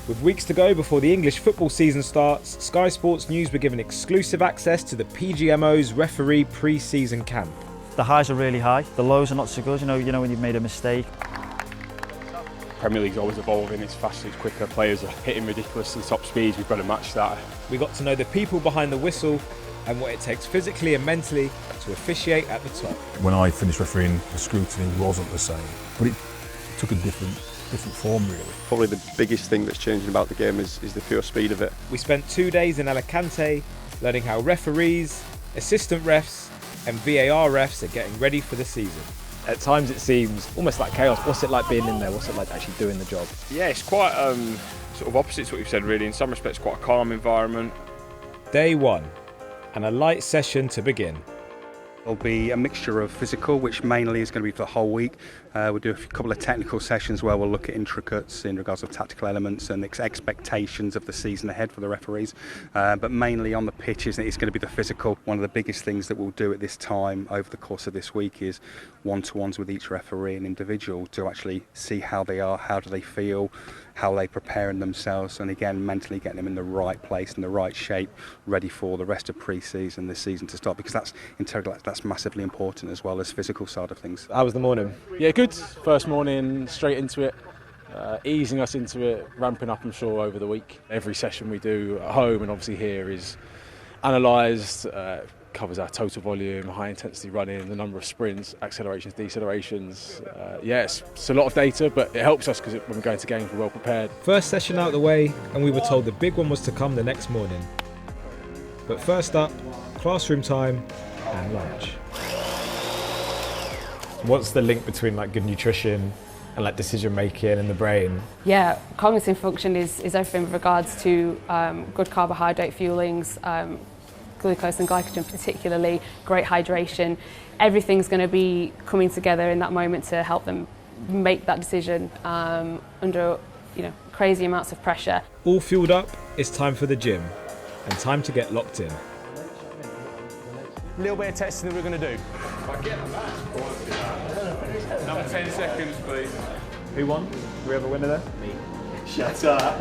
With weeks to go before the English football season starts, Sky Sports News were given exclusive access to the PGMO's referee pre-season camp. The highs are really high, the lows are not so good, you know when you've made a mistake. Premier League's always evolving, it's faster, it's quicker, players are hitting ridiculously top speeds, we've got to match that. We got to know the people behind the whistle and what it takes physically and mentally to officiate at the top. When I finished refereeing, the scrutiny wasn't the same, but it took a different form really. Probably the biggest thing that's changing about the game is the pure speed of it. We spent 2 days in Alicante learning how referees, assistant refs and VAR refs are getting ready for the season. At times it seems almost like chaos. What's it like being in there? What's it like actually doing the job? Yeah, it's quite sort of opposite to what you've said really. In some respects quite a calm environment. Day 1 and a light session to begin. There'll be a mixture of physical, which mainly is going to be for the whole week. We'll do a couple of technical sessions where we'll look at intricates in regards of tactical elements and expectations of the season ahead for the referees. But mainly on the pitches, it's going to be the physical. One of the biggest things that we'll do at this time over the course of this week is one-to-ones with each referee and individual to actually see how they are, how do they feel, how they preparing themselves, and again mentally getting them in the right place and the right shape, ready for the rest of pre-season, the season to start, because that's massively important as well as physical side of things. How was the morning? Yeah, good. First morning, straight into it, easing us into it, ramping up I'm sure over the week. Every session we do at home and obviously here is analysed, covers our total volume, high intensity running, the number of sprints, accelerations, decelerations. It's a lot of data, but it helps us because when we go into games we're well prepared. First session out the way and we were told the big one was to come the next morning. But first up, classroom time and lunch. What's the link between like good nutrition and like decision making and the brain? Yeah, cognitive function is everything with regards to good carbohydrate fuelings, glucose and glycogen particularly, great hydration. Everything's going to be coming together in that moment to help them make that decision under crazy amounts of pressure. All fueled up, it's time for the gym and time to get locked in. A little bit of testing that we're going to do. Another 10 seconds please. Who won? Do we have a winner there? Me. Shut up.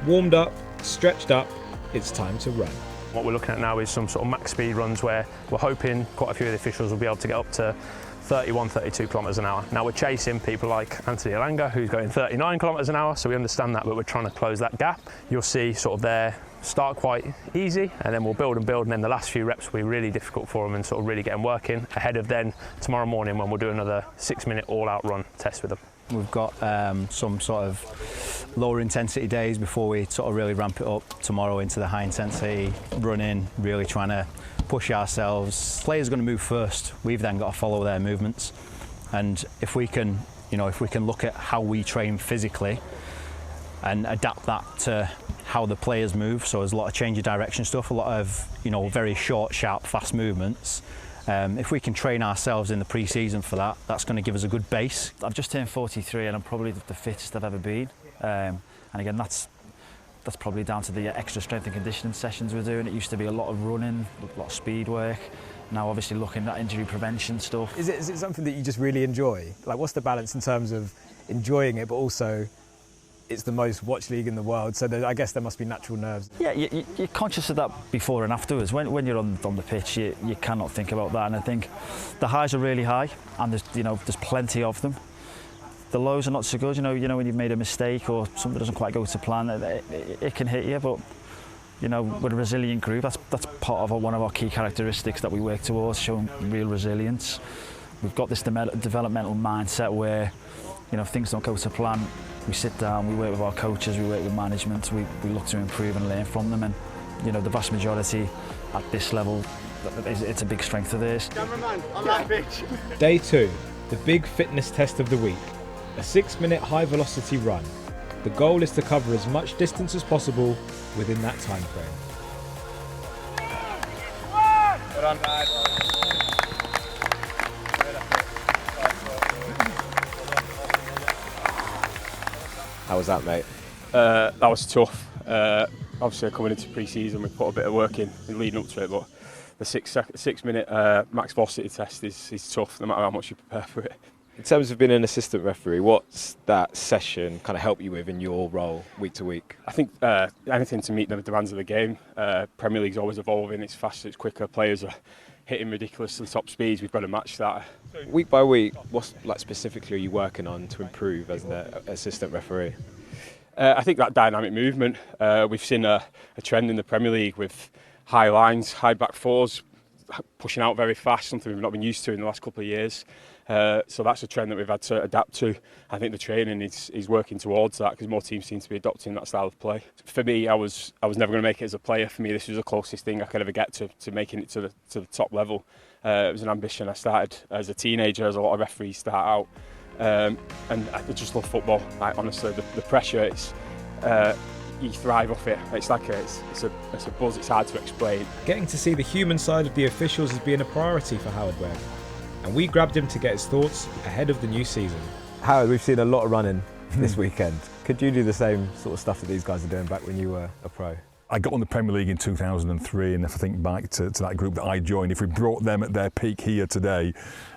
Warmed up, stretched up, it's time to run. What we're looking at now is some sort of max speed runs where we're hoping quite a few of the officials will be able to get up to 31, 32 kilometres an hour. Now we're chasing people like Anthony Elanga who's going 39 kilometres an hour, so we understand that, but we're trying to close that gap. You'll see sort of their start quite easy and then we'll build and build, and then the last few reps will be really difficult for them and sort of really get them working ahead of then tomorrow morning when we'll do another 6-minute all-out run test with them. We've got some sort of lower intensity days before we sort of really ramp it up tomorrow into the high intensity running, really trying to push ourselves. Players are going to move first, we've then got to follow their movements, and if we can look at how we train physically and adapt that to how the players move, so there's a lot of change of direction stuff, a lot of very short, sharp, fast movements. If we can train ourselves in the pre-season for that, that's going to give us a good base. I've just turned 43 and I'm probably the fittest I've ever been. And again, that's probably down to the extra strength and conditioning sessions we're doing. It used to be a lot of running, a lot of speed work. Now obviously looking at injury prevention stuff. Is it something that you just really enjoy? Like what's the balance in terms of enjoying it, but also it's the most watched league in the world, so I guess there must be natural nerves. Yeah, you're conscious of that before and afterwards. When you're on the pitch, you cannot think about that. And I think the highs are really high, and there's plenty of them. The lows are not so good. When you've made a mistake or something doesn't quite go to plan, it can hit you. But we're a resilient group. That's part of one of our key characteristics that we work towards, showing real resilience. We've got this developmental mindset where if things don't go to plan, we sit down, we work with our coaches, we work with management, we look to improve and learn from them, and the vast majority at this level, it's a big strength of theirs. Cameraman, on that pitch. Day 2, the big fitness test of the week, a 6-minute high velocity run. The goal is to cover as much distance as possible within that time frame. Well done, lad. How was that, mate? That was tough. Obviously coming into pre-season we put a bit of work in leading up to it, but the 6-minute max velocity test is tough no matter how much you prepare for it. In terms of being an assistant referee, what's that session kind of help you with in your role week to week? I think anything to meet the demands of the game. Premier League's always evolving, it's faster, it's quicker, players are hitting ridiculously top speeds, we've got to match that. Week by week, what specifically are you working on to improve as an assistant referee? I think that dynamic movement, we've seen a trend in the Premier League with high lines, high back fours, pushing out very fast, something we've not been used to in the last couple of years. So that's a trend that we've had to adapt to. I think the training is working towards that because more teams seem to be adopting that style of play. For me, I was never going to make it as a player. For me, this was the closest thing I could ever get to making it to the top level. It was an ambition I started as a teenager, as a lot of referees start out. And I just love football. Like, honestly, the pressure, you thrive off it. It's like it's a buzz. It's hard to explain. Getting to see the human side of the officials has been a priority for Howard Webb, and we grabbed him to get his thoughts ahead of the new season. Howard, we've seen a lot of running this weekend. Could you do the same sort of stuff that these guys are doing back when you were a pro? I got on the Premier League in 2003, and if I think back to that group that I joined, if we brought them at their peak here today,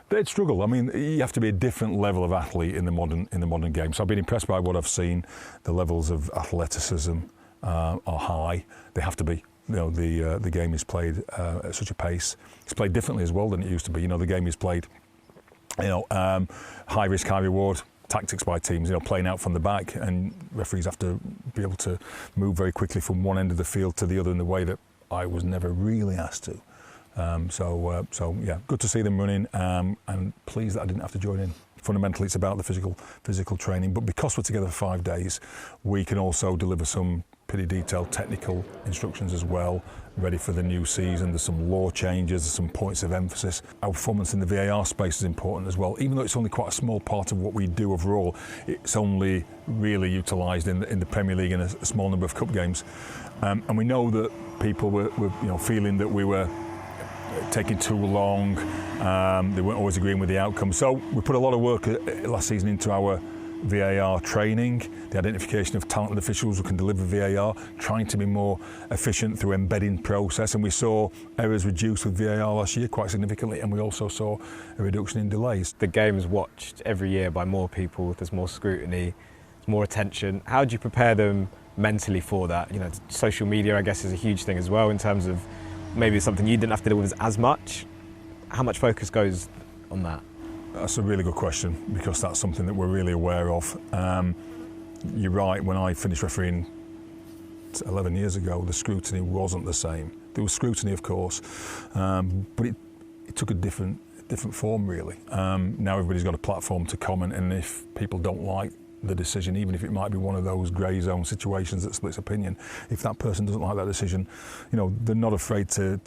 they'd struggle. I mean, you have to be a different level of athlete in the modern game. So I've been impressed by what I've seen. The levels of athleticism are high. They have to be. You know, the game is played at such a pace. It's played differently as well than it used to be. You know, the game is played, high risk, high reward tactics by teams. You know, playing out from the back, and referees have to be able to move very quickly from one end of the field to the other in the way that I was never really asked to. So yeah, good to see them running, and pleased that I didn't have to join in. Fundamentally, it's about the physical training, but because we're together for 5 days, we can also deliver some pretty detailed technical instructions as well, ready for the new season. There's some law changes, there's some points of emphasis. Our performance in the VAR space is important as well. Even though it's only quite a small part of what we do overall, it's only really utilised in the Premier League in a small number of cup games. And we know that people were feeling that we were taking too long, they weren't always agreeing with the outcome. So we put a lot of work last season into our VAR training, the identification of talented officials who can deliver VAR, trying to be more efficient through embedding process, and we saw errors reduced with VAR last year quite significantly, and we also saw a reduction in delays. The game's watched every year by more people, there's more scrutiny, there's more attention. How do you prepare them mentally for that? You know, social media, I guess, is a huge thing as well in terms of maybe something you didn't have to deal with as much. How much focus goes on that? That's a really good question, because that's something that we're really aware of. You're right, when I finished refereeing 11 years ago, the scrutiny wasn't the same. There was scrutiny, of course, but it took a different form, really. Now everybody's got a platform to comment, and if people don't like the decision, even if it might be one of those grey zone situations that splits opinion, if that person doesn't like that decision, they're not afraid to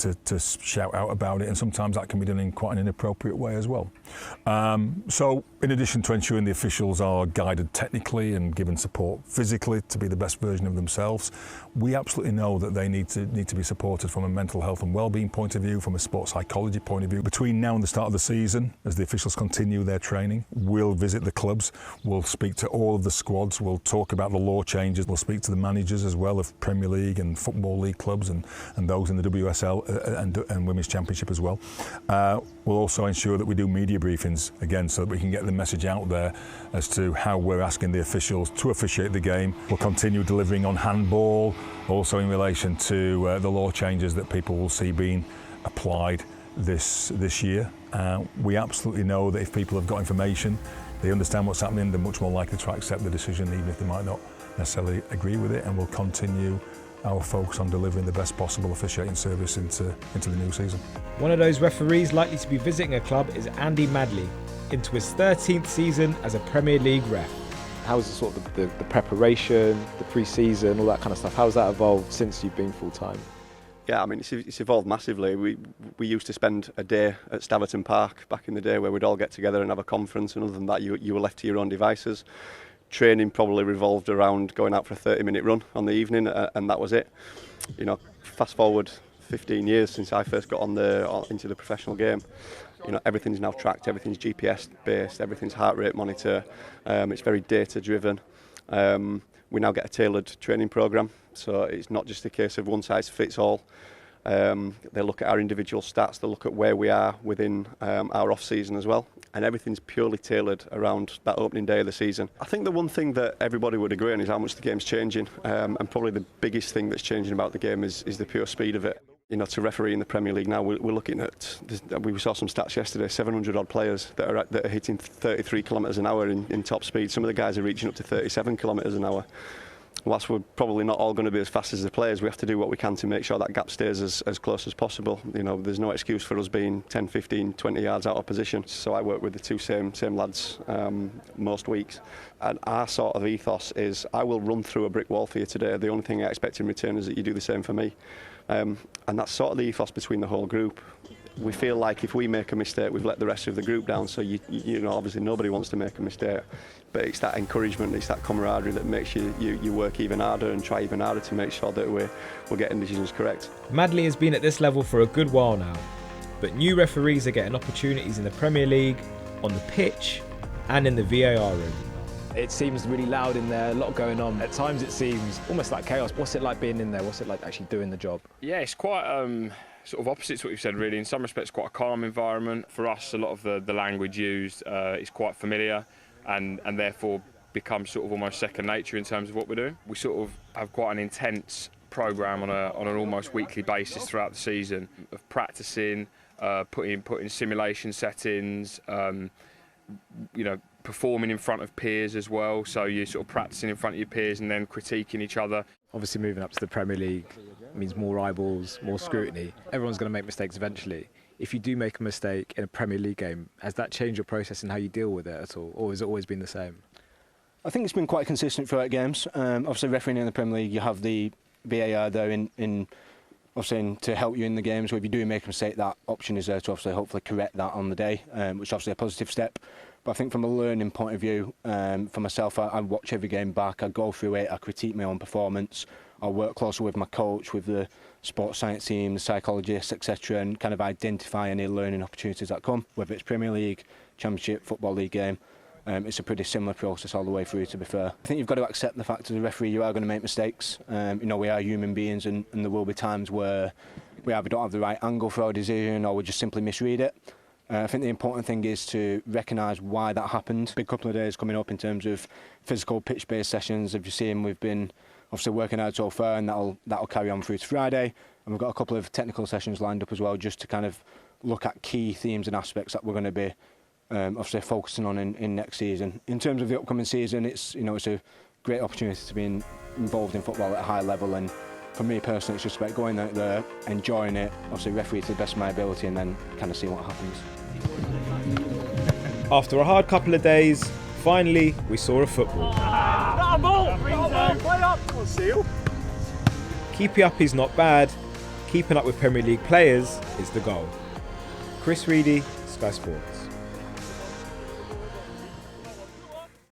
shout out about it, and sometimes that can be done in quite an inappropriate way as well. So in addition to ensuring the officials are guided technically and given support physically to be the best version of themselves, we absolutely know that they need to be supported from a mental health and well-being point of view, from a sports psychology point of view. Between now and the start of the season, as the officials continue their training, we'll visit the clubs, we'll speak to all of the squads, we'll talk about the law changes, we'll speak to the managers as well of Premier League and Football League clubs and those in the WSL and Women's Championship as well. We'll also ensure that we do media briefings again, so that we can get the message out there as to how we're asking the officials to officiate the game. We'll continue delivering on handball, also in relation to the law changes that people will see being applied this year. We absolutely know that if people have got information, they understand what's happening, they're much more likely to accept the decision, even if they might not necessarily agree with it, and we'll continue our focus on delivering the best possible officiating service into the new season. One of those referees likely to be visiting a club is Andy Madley, into his 13th season as a Premier League ref. How's the sort of the preparation, the pre-season, all that kind of stuff? How's that evolved since you've been full-time? Yeah, I mean, it's evolved massively. We used to spend a day at Staverton Park back in the day where we'd all get together and have a conference, and other than that you were left to your own devices. Training probably revolved around going out for a 30-minute run on the evening, and that was it. Fast forward 15 years since I first got into the professional game. Everything's now tracked, everything's GPS based, everything's heart rate monitor. It's very data driven. We now get a tailored training program, so it's not just a case of one size fits all. They look at our individual stats, they look at where we are within our off-season as well, and everything's purely tailored around that opening day of the season. I think the one thing that everybody would agree on is how much the game's changing, and probably the biggest thing that's changing about the game is the pure speed of it. You know, to referee in the Premier League now, we're looking at, we saw some stats yesterday, 700 odd players that are hitting 33 kilometres an hour in top speed. Some of the guys are reaching up to 37 kilometres an hour. Whilst we're probably not all going to be as fast as the players, we have to do what we can to make sure that gap stays as close as possible. You know, there's no excuse for us being 10, 15, 20 yards out of position. So I work with the two same lads most weeks. And our sort of ethos is, I will run through a brick wall for you today. The only thing I expect in return is that you do the same for me. And that's sort of the ethos between the whole group. We feel like if we make a mistake, we've let the rest of the group down. So, you know, obviously nobody wants to make a mistake. But it's that encouragement, it's that camaraderie that makes you work even harder and try even harder to make sure that we're getting decisions correct. Madley has been at this level for a good while now, but new referees are getting opportunities in the Premier League, on the pitch and in the VAR room. It seems really loud in there, a lot going on. At times it seems almost like chaos. What's it like being in there? What's it like actually doing the job? Yeah, it's quite sort of opposite to what you've said, really. In some respects, quite a calm environment. For us, a lot of the language used is quite familiar and therefore becomes sort of almost second nature in terms of what we do. We sort of have quite an intense programme on an almost weekly basis throughout the season of practising, putting simulation settings, you know, performing in front of peers as well. So you're sort of practising in front of your peers and then critiquing each other. Obviously moving up to the Premier League means more eyeballs, more scrutiny. Everyone's going to make mistakes eventually. If you do make a mistake in a Premier League game, has that changed your process and how you deal with it at all, or has it always been the same? I think it's been quite consistent throughout games. Obviously refereeing in the Premier League, you have the VAR there obviously to help you in the games. So if you do make a mistake, that option is there to obviously hopefully correct that on the day, which is obviously a positive step. But I think from a learning point of view, for myself, I watch every game back, I go through it, I critique my own performance, I work closely with my coach, with the sports science team, the psychologists, etc., and kind of identify any learning opportunities that come, whether it's Premier League, Championship, Football League game. It's a pretty similar process all the way through, to be fair. I think you've got to accept the fact as a referee you are going to make mistakes. You know, we are human beings and there will be times where we either don't have the right angle for our decision or we just simply misread it. I think the important thing is to recognise why that happened. Big couple of days coming up in terms of physical pitch-based sessions. As you've seen, we've been obviously working hard so far, and that'll carry on through to Friday. And we've got a couple of technical sessions lined up as well, just to kind of look at key themes and aspects that we're going to be obviously focusing on in next season. In terms of the upcoming season, it's a great opportunity to be involved in football at a high level, and for me personally, it's just about going out there, enjoying it, obviously referee to the best of my ability, and then kind of see what happens. After a hard couple of days, finally we saw a football. Keeping up is not bad, keeping up with Premier League players is the goal. Chris Reedy, Sky Sports.